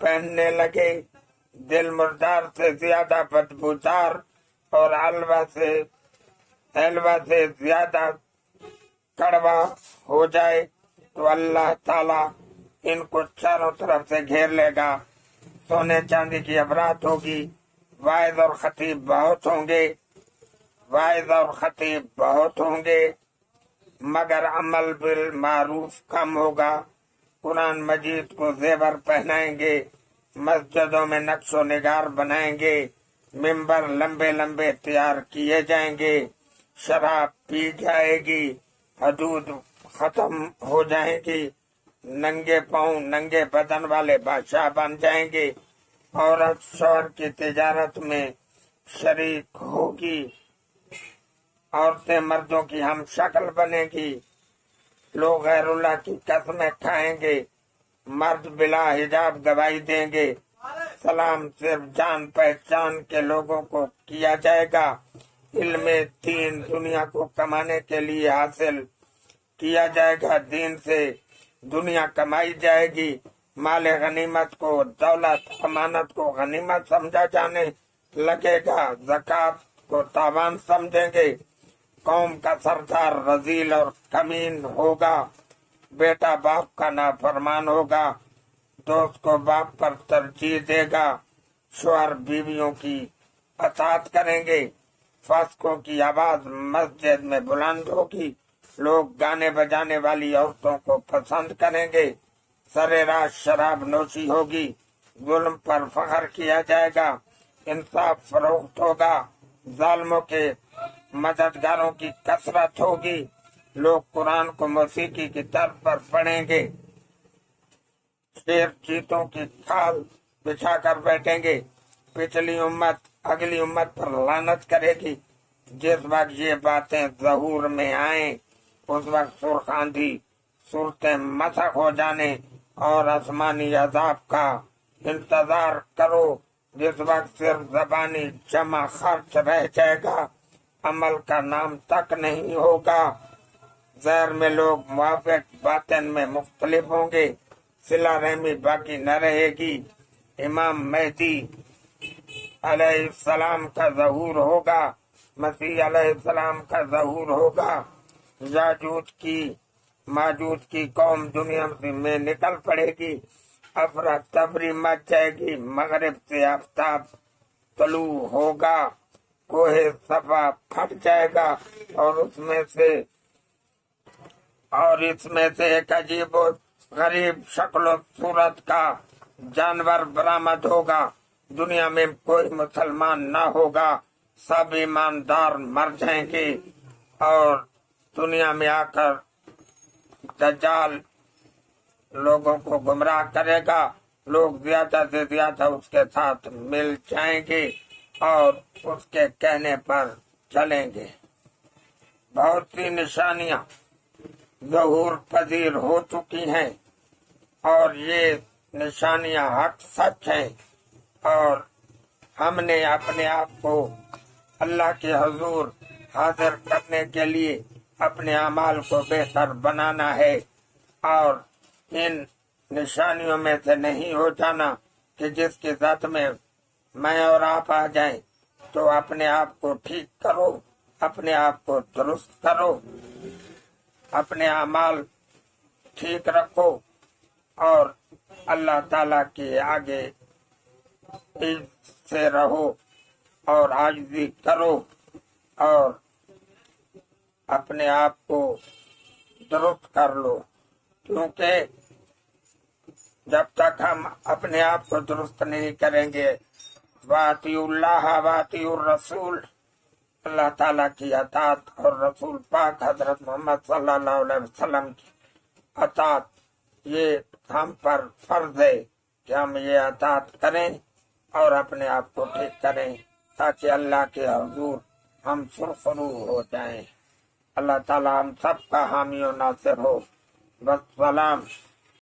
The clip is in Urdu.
پہننے لگے، دل مردار سے زیادہ بدبودار اور حلوہ سے زیادہ کڑوا ہو جائے تو اللہ تعالیٰ ان کو چاروں طرف سے گھیر لے گا۔ سونے چاندی کی ابرات ہوگی، واعظ اور خطیب بہت ہوں گے، مگر عمل بالمعروف کم ہوگا۔ قرآن مجید کو زیور پہنائیں گے، مسجدوں میں نقش و نگار بنائیں گے، ممبر لمبے لمبے تیار کیے جائیں گے، شراب پی جائے گی، حدود ختم ہو جائیں گی، ننگے پاؤں ننگے بدن والے بادشاہ بن جائیں گے، عورت شوہر کی تجارت میں شریک ہوگی، عورتیں مردوں کی ہم شکل بنے گی، لوگ غیر اللہ کی قسمیں کھائیں گے، مرد بلا حجاب گواہی دیں گے، سلام صرف جان پہچان کے لوگوں کو کیا جائے گا، علم دین دنیا کو کمانے کے لیے حاصل کیا جائے گا، دین سے دنیا کمائی جائے گی، مال غنیمت کو، دولت امانت کو غنیمت سمجھا جانے لگے گا، زکوٰۃ کو تاوان سمجھیں گے، قوم کا سردار رذیل اور کمین ہوگا، بیٹا باپ کا نافرمان ہوگا، دوست کو باپ پر ترجیح دے گا، شوہر بیویوں کی اطاعت کریں گے، فاسقوں کی آواز مسجد میں بلند ہوگی، لوگ گانے بجانے والی عورتوں کو پسند کریں گے، سرے رات شراب نوشی ہوگی، ظلم پر فخر کیا جائے گا، انصاف فروخت ہوگا، ظالموں کے مددگاروں کی کثرت ہوگی، لوگ قرآن کو موسیقی کی طرز پر پڑھیں گے، شیر چیتوں کی کھال بچھا کر بیٹھیں گے، پچھلی امت اگلی امت پر لعنت کرے گی، جس وقت یہ باتیں ظہور میں آئیں اس وقت سرخ آندھی صورتیں مسخ ہو جانے اور آسمانی عذاب کا انتظار کرو، جس وقت صرف زبانی جمع خرچ رہ جائے گا، عمل کا نام تک نہیں ہوگا، ظاہر میں لوگ موافق باطن میں مختلف ہوں گے، صلہ رحمی باقی نہ رہے گی، امام مہدی علیہ السلام کا ظہور ہوگا، مسیح علیہ السلام کا ظہور ہوگا، ماجوج کی قوم دنیا میں نکل پڑے گی، افراتفری مچ جائے گی، مغرب سے آفتاب طلوع ہوگا، کوہ صفا پھٹ جائے گا اور اس میں سے ایک عجیب و غریب شکل و صورت کا جانور برآمد ہوگا، دنیا میں کوئی مسلمان نہ ہوگا، سب ایماندار مر جائیں گے اور دنیا میں آ کر دجال لوگوں کو گمراہ کرے گا، لوگ زیادہ سے زیادہ اس کے ساتھ مل جائیں گے اور اس کے کہنے پر چلیں گے۔ بہت سی نشانیاں ظہور پذیر ہو چکی ہیں اور یہ نشانیاں حق سچ ہیں، اور ہم نے اپنے آپ کو اللہ کے حضور حاضر کرنے کے لیے اپنے اعمال کو بہتر بنانا ہے اور ان نشانیوں میں سے نہیں ہو جانا کہ جس کی ذات میں میں اور آپ آ جائیں، تو اپنے آپ کو ٹھیک کرو، اپنے آپ کو درست کرو، اپنے اعمال ٹھیک رکھو اور اللہ تعالیٰ کے آگے سے رہو اور عاجزی کرو اور اپنے آپ کو درست کر لو، کیونکہ جب تک ہم اپنے آپ کو درست نہیں کریں گے، وَأَطِیعُوا اللَّهَ وَأَطِیعُوا الرَّسُولَ، اللہ تعالیٰ کی اطاعت اور رسول پاک حضرت محمد صلی اللہ علیہ وسلم کی اطاعت، یہ ہم پر فرض ہے کہ ہم یہ اطاعت کریں اور اپنے آپ کو ٹھیک کریں تاکہ اللہ کے حضور ہم سرخرو ہو جائیں۔ اللہ تعالیٰ ہم سب کا حامی و ناصر ہو۔ والسلام۔